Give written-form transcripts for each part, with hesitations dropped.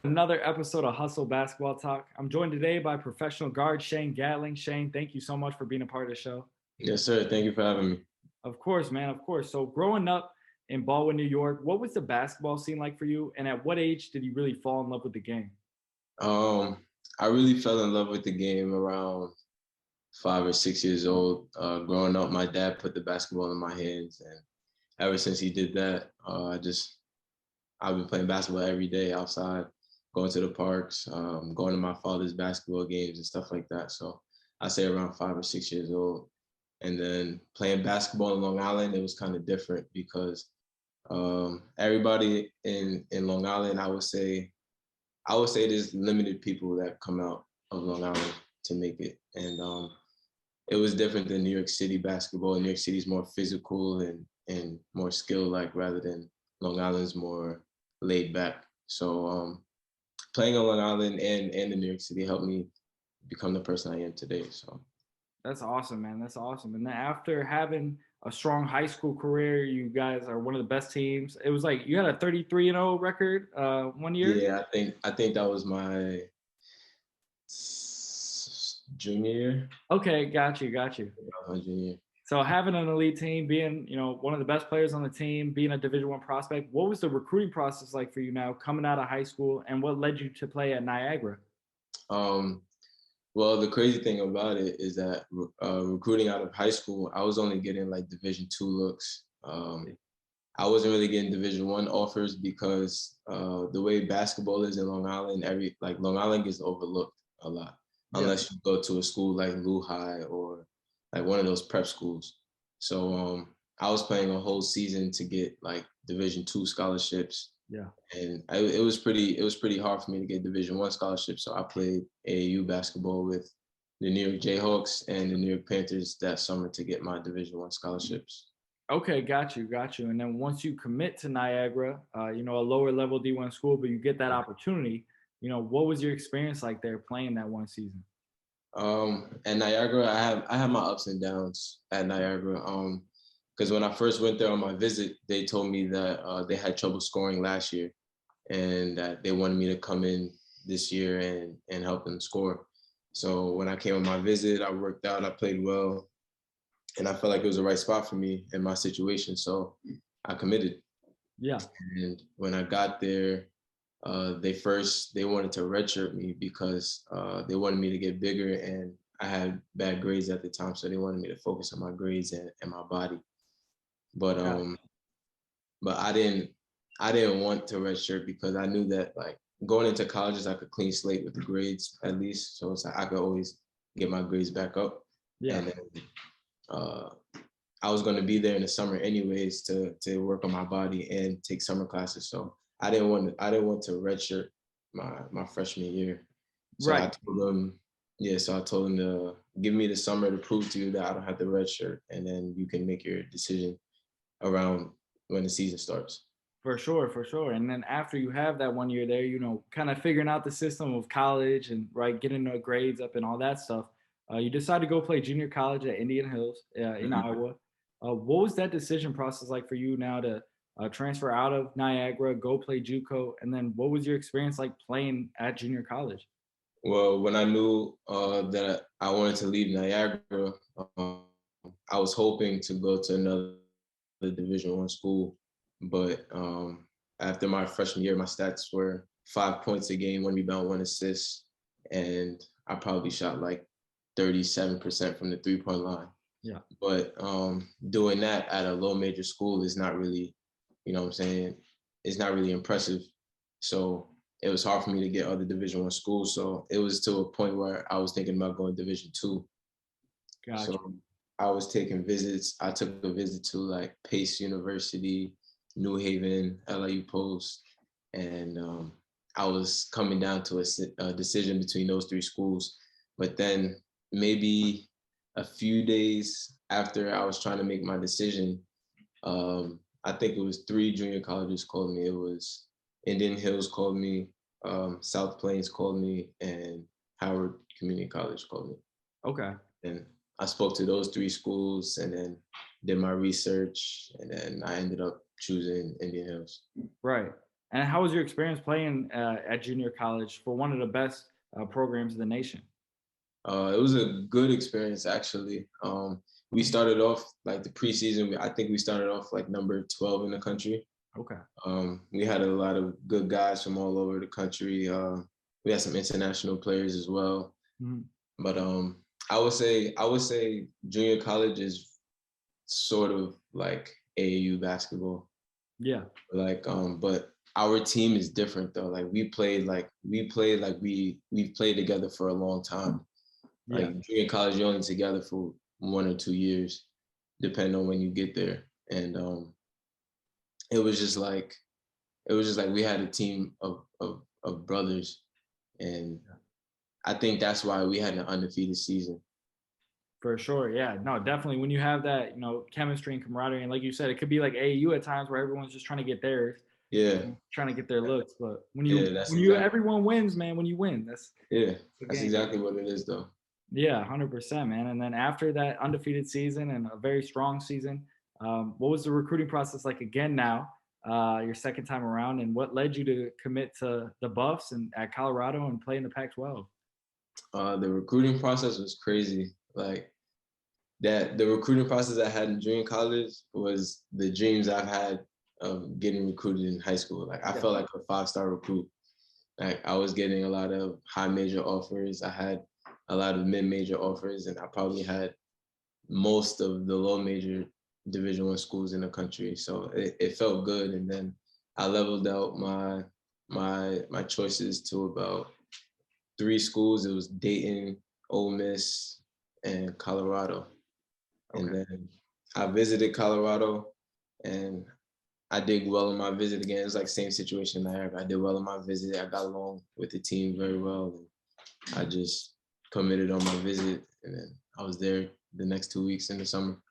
Another episode of Hustle Basketball Talk. I'm joined today by professional guard Shane Gatling. Shane, thank you so much for being a part of the show. Yes, sir. Thank you for having me. Of course, man, of course. So, growing up in Baldwin, New York, what was the basketball scene like for you? And at what age did you really fall in love with the game? Um, I really fell in love with the game around 5 or 6 years old. Growing up, my dad put the basketball in my hands, and ever since he did that, I've been playing basketball every day outside, going to the parks, going to my father's basketball games and stuff like that. So I say around 5 or 6 years old. And then playing basketball in Long Island, it was kind of different because everybody in Long Island, I would say there's limited people that come out of Long Island to make it. And it was different than New York City basketball. New York City is more physical and more skill like rather than Long Island's more laid back. So playing on Long Island and in New York City helped me become the person I am today. So That's awesome, man. That's awesome. And then after having a strong high school career, you guys are one of the best teams. It was like you had a 33-0 record one year. yeah, I think that was my junior year. Okay, got you, got you. That was my junior year. So having an elite team, being one of the best players on the team, being a Division One prospect, what was the recruiting process like for you now coming out of high school, and what led you to play at Niagara? Um, Well, the crazy thing about it is that recruiting out of high school, I was only getting like Division 2 looks. I wasn't really getting Division 1 offers because the way basketball is in Long Island, Long Island gets overlooked a lot Yeah. unless you go to a school like Lou High or like one of those prep schools. So I was playing a whole season to get like Division 2 scholarships, Yeah. and it was pretty hard for me to get Division 1 scholarships. So I played AAU basketball with the New York Jayhawks and the New York Panthers that summer to get my Division 1 scholarships. Okay, got you, got you. And then once you commit to Niagara, a lower level D1 school, but you get that opportunity, what was your experience like there playing that one season? At Niagara, I have my ups and downs at Niagara. Because when I first went there on my visit, they told me that they had trouble scoring last year, and that they wanted me to come in this year and help them score. So when I came on my visit, I worked out, I played well, and I felt like it was the right spot for me in my situation. So I committed. Yeah. And when I got there, they wanted to redshirt me because they wanted me to get bigger, and I had bad grades at the time, so they wanted me to focus on my grades and my body. But Got um, but I didn't want to redshirt because I knew that like going into college is like a clean slate with the grades at least, so it's like I could always get my grades back up, Yeah. and then uh, I was going to be there in the summer anyways to work on my body and take summer classes. So I didn't want to redshirt my freshman year. So I Right. told them, yeah. So I told them to give me the summer to prove to you that I don't have the redshirt, and then you can make your decision around when the season starts. For sure, for sure. And then after you have that one year there, kind of figuring out the system of college and right, getting the grades up and all that stuff, you decide to go play junior college at Indian Hills in Mhm. Iowa. What was that decision process like for you now to transfer out of Niagara, go play JUCO, and then what was your experience like playing at junior college? Well, when I knew that I wanted to leave Niagara, um, I was hoping to go to another Division 1 school, but after my freshman year, my stats were 5 points a game, 1 rebound, 1 assist, and I probably shot like 37% from the 3 point line. Yeah. But doing that at a low major school is not really, what I'm saying, it's not really impressive. So it was hard for me to get other Division 1 schools. So it was to a point where I was thinking about going Division 2. Gotcha. So I was taking visits. I took a visit to like Pace University, New Haven, LIU Post, and I was coming down to a decision between those three schools. But then maybe a few days after I was trying to make my decision, I think it was three junior colleges called me. It was Indian Hills called me, South Plains called me, and Howard Community College called me. Okay. And I spoke to those three schools and then did my research, and then I ended up choosing Indian Hills. Right. And how was your experience playing at junior college for one of the best programs in the nation? It was a good experience actually. We started off like the preseason. I think we started off like number 12 in the country. Okay. We had a lot of good guys from all over the country. We had some international players as well. Mhm. But I would say junior college is sort of like AAU basketball. Yeah. But our team is different though. Like we've played together for a long time. Yeah. Like junior college, you're only together for 1 or 2 years, depending on when you get there. And it was just like we had a team of brothers, and I think that's why we had an undefeated season. For sure. Yeah. No, definitely. When you have that, chemistry and camaraderie, and like you said, it could be like AAU at times where everyone's just trying to get theirs, Yeah, trying to get their looks. But when you yeah, that's when you exactly everyone wins, man. When you win, that's yeah, the that's game. exactly what it is though. Yeah, 100%, man. And then after that undefeated season and a very strong season, what was the recruiting process like again now, your second time around, and what led you to commit to the Buffs and at Colorado and play in the Pac-12? The recruiting process was crazy. Like that, the recruiting process I had in junior college was the dreams I've had of getting recruited in high school. Like I Yeah. felt like a 5-star recruit. Like I was getting a lot of high major offers. I had a lot of mid major offers, and I probably had most of the low major Division I schools in the country. So it felt good. And then I leveled out my choices to about 3 schools. It was Dayton, Ole Miss, and Colorado. And Okay. then I visited Colorado, and I did well in my visit again. It's like same situation in Niagara. I did well in my visit. I got along with the team very well. And I just committed on my visit, and then I was there the next 2 weeks in the summer.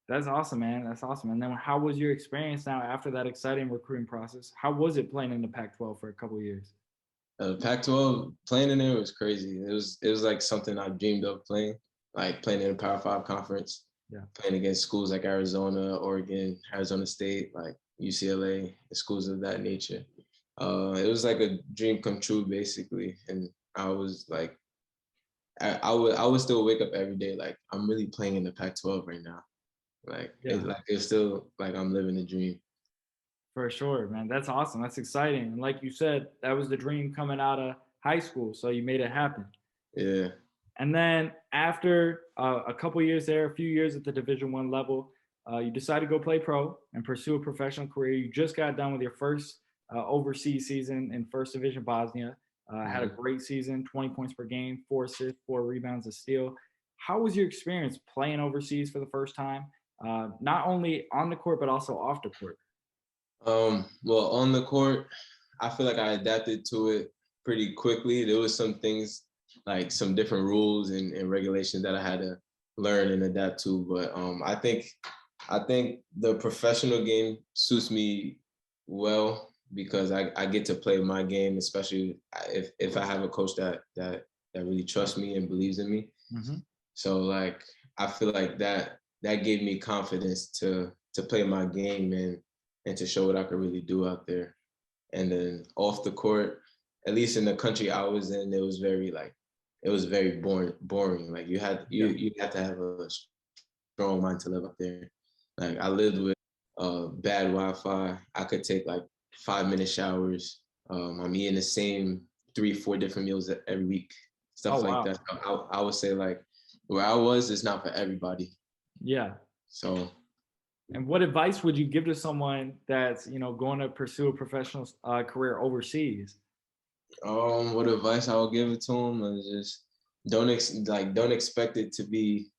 That's awesome, man. That's awesome. And then how was your experience now after that exciting recruiting process? How was it playing in the Pac-12 for a couple of years? Pac-12 playing in there was crazy. It was like something I dreamed of playing, like playing in a Power Five conference, Yeah. playing against schools like Arizona, Oregon, Arizona State, like UCLA, schools of that nature. It was like a dream come true, basically. And I was like, I would still wake up every day like I'm really playing in the Pac-12 right now. Yeah. It's still like I'm living a dream. For sure, man. That's awesome. That's exciting. And like you said, that was the dream coming out of high school. So you made it happen. Yeah. And then after a couple years there, a few years at the Division I level, you decided to go play pro and pursue a professional career. You just got done with your first overseas season in First Division Bosnia. Had a Mhm. great season, 20 points per game, 4 assists, 4 rebounds, a steal. How was your experience playing overseas for the first time, not only on the court but also off the court? Well, on the court, I feel like I adapted to it pretty quickly. There was some things like some different rules and regulations that I had to learn and adapt to. But I think the professional game suits me well because I get to play my game, especially if I have a coach that really trusts me and believes in me. Hmm. So like I feel like that gave me confidence to play my game and to show what I could really do out there. And then off the court, at least in the country I was in, it was very boring. Like you had to have a strong mind to live up there. Like I lived with bad Wi-Fi. I could take like 5-minute showers. I'm eating the same 3-4 different meals every week, Oh, stuff like wow. that. I would say like where I was is not for everybody. Yeah. So And what advice would you give to someone that's going to pursue a professional career overseas? what advice I would give it to them is just don't expect it to be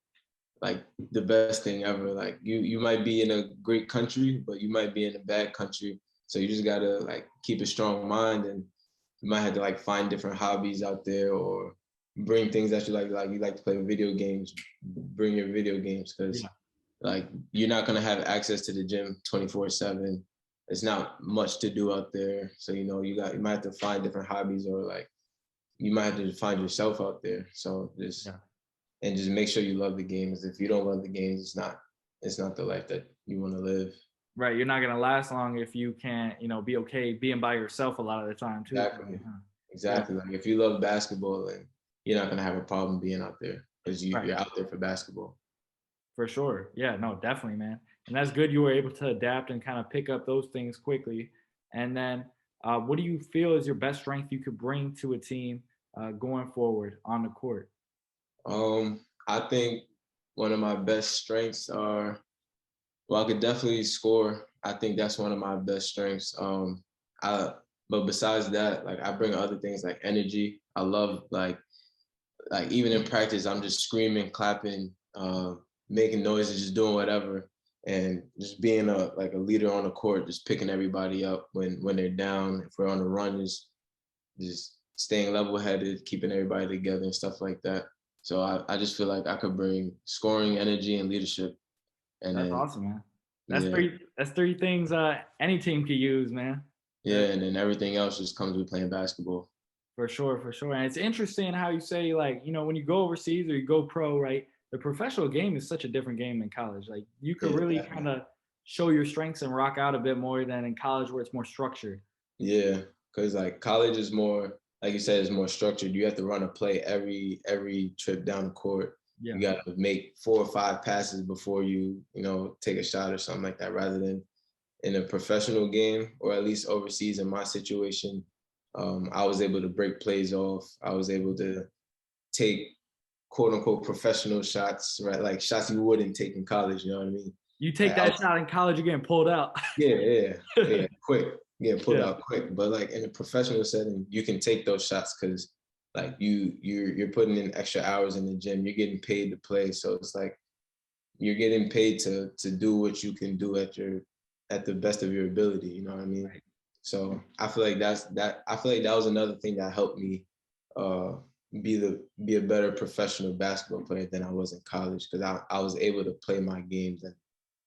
like the best thing ever. Like you might be in a great country, but you might be in a bad country. So you just gotta like keep a strong mind, and you might have to like find different hobbies out there or bring things that you like. Like you like to play video games, bring your video games because Yeah. like you're not gonna have access to the gym 24/7. It's not much to do out there. So you might have to find different hobbies or like you might have to find yourself out there. So just Yeah. and just make sure you love the games. If you don't love the games, it's not the life that you want to live. Right. You're not gonna last long if you can't, be okay being by yourself a lot of the time too. Exactly. Probably, huh? Yeah. Exactly. Like if you love basketball, then you're not gonna have a problem being out there because Right. you're out there for basketball. For sure. Yeah, no, definitely, man. And that's good you were able to adapt and kind of pick up those things quickly. And then what do you feel is your best strength you could bring to a team going forward on the court? I think one of my best strengths are, well, I could definitely score. I think that's one of my best strengths. I but besides that, like I bring other things like energy. I love like even in practice, I'm just screaming, clapping, making noises, just doing whatever, and just being a leader on the court, just picking everybody up when they're down. If we're on the run, just staying level headed, keeping everybody together and stuff like that. So I just feel like I could bring scoring, energy, and leadership, and That's then awesome, man. That's yeah, three things any team could use, man. yeah, and then everything else just comes with playing basketball. For sure, for sure. And it's interesting how you say, like, when you go overseas or you go pro, right? The professional game is such a different game than college. Like, you could Yeah, really kind definitely. of show your strengths and rock out a bit more than in college where it's more structured. Yeah, because like college is more, like you said, is more structured. You have to run a play every trip down the court. Yeah. You got to make 4 or 5 passes before you take a shot or something like that. Rather than in a professional game, or at least overseas in my situation, I was able to break plays off. I was able to take quote unquote professional shots, right? Like shots you wouldn't take in college. You know what I mean? You take Like I that was, shot in college, you're getting pulled out. yeah, yeah, yeah, quick, get put Yeah. out quick. But like in a professional setting, you can take those shots because like you're putting in extra hours in the gym. You're getting paid to play, so it's like you're getting paid to do what you can do at the best of your ability. You know what I mean? Right. So I feel like I feel like that was another thing that helped me uh, be a better professional basketball player than I was in college because I was able to play my games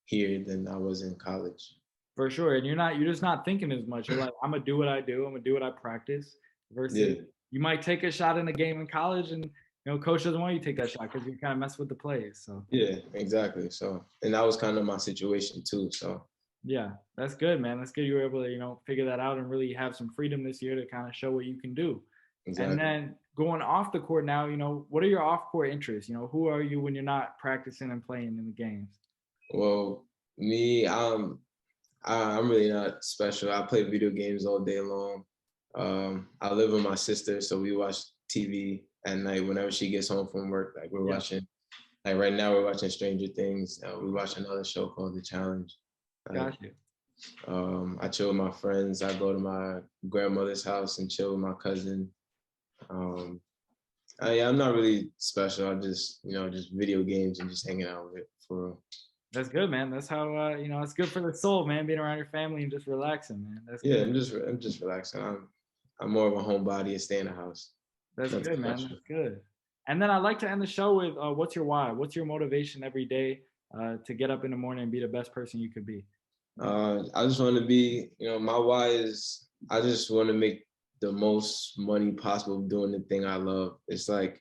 here than I was in college. For sure. And you're just not thinking as much. You're like, I'm gonna do what I do, I'm gonna do what I practice versus Yeah, you might take a shot in a game in college and coach doesn't want you to take that shot because you kind of mess with the plays. So yeah, exactly. So, and that was kind of my situation too. So, yeah, that's good, man. That's good you were able to, figure that out and really have some freedom this year to kind of show what you can do. And exactly. then going off the court now, what are your off court interests? Who are you when you're not practicing and playing in the games? Well, me, I'm really not special. I play video games all day long. I live with my sister, so we watch TV at night whenever she gets home from work. Like we're Yeah, watching, like right now we're watching Stranger Things. We watch another show called The Challenge. Like, got you. I chill with my friends. I go to my grandmother's house and chill with my cousin. Um, I'm not really special. I just video games and just hanging out with it for real. That's good, man. That's how it's good for the soul, man. Being around your family and just relaxing, man. That's Yeah, good. I'm just relaxing. I'm more of a homebody and stay in the house. That's Nothing good, man. special. That's good. And then I'd like to end the show with what's your why? What's your motivation every day to get up in the morning and be the best person you could be? I just want to be, my why is I just want to make the most money possible doing the thing I love. It's like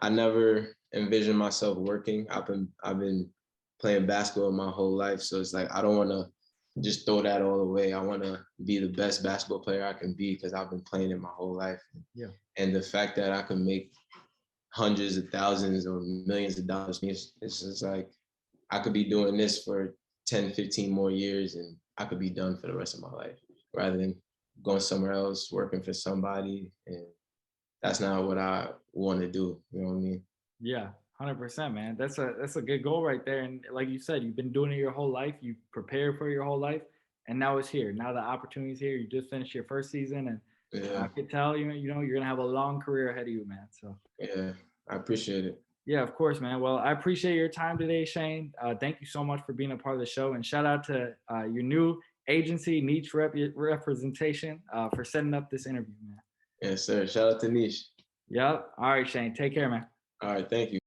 I never envisioned myself working. I've been playing basketball my whole life, so it's like I don't want to just throw that all away. I want to be the best basketball player I can be because I've been playing it my whole life. Yeah. And the fact that I can make hundreds of thousands or millions of dollars means it's just like I could be doing this for 10, 15 more years and I could be done for the rest of my life rather than going somewhere else, working for somebody. And that's not what I want to do. You know what I mean? Yeah, 100%, man. That's a good goal right there. And like you said, you've been doing it your whole life. You prepared for your whole life, and now it's here. Now the opportunity's here. You just finished your first season, and I Yeah. could tell you're gonna have a long career ahead of you, man. So Yeah. I appreciate it. yeah, of course, man. Well, I appreciate your time today, Shane. Thank you so much for being a part of the show, and shout out to your new agency, Niche Representation, for setting up this interview, man. Yes, sir. Shout out to Niche. Yep. All right, Shane. Take care, man. All right. Thank you.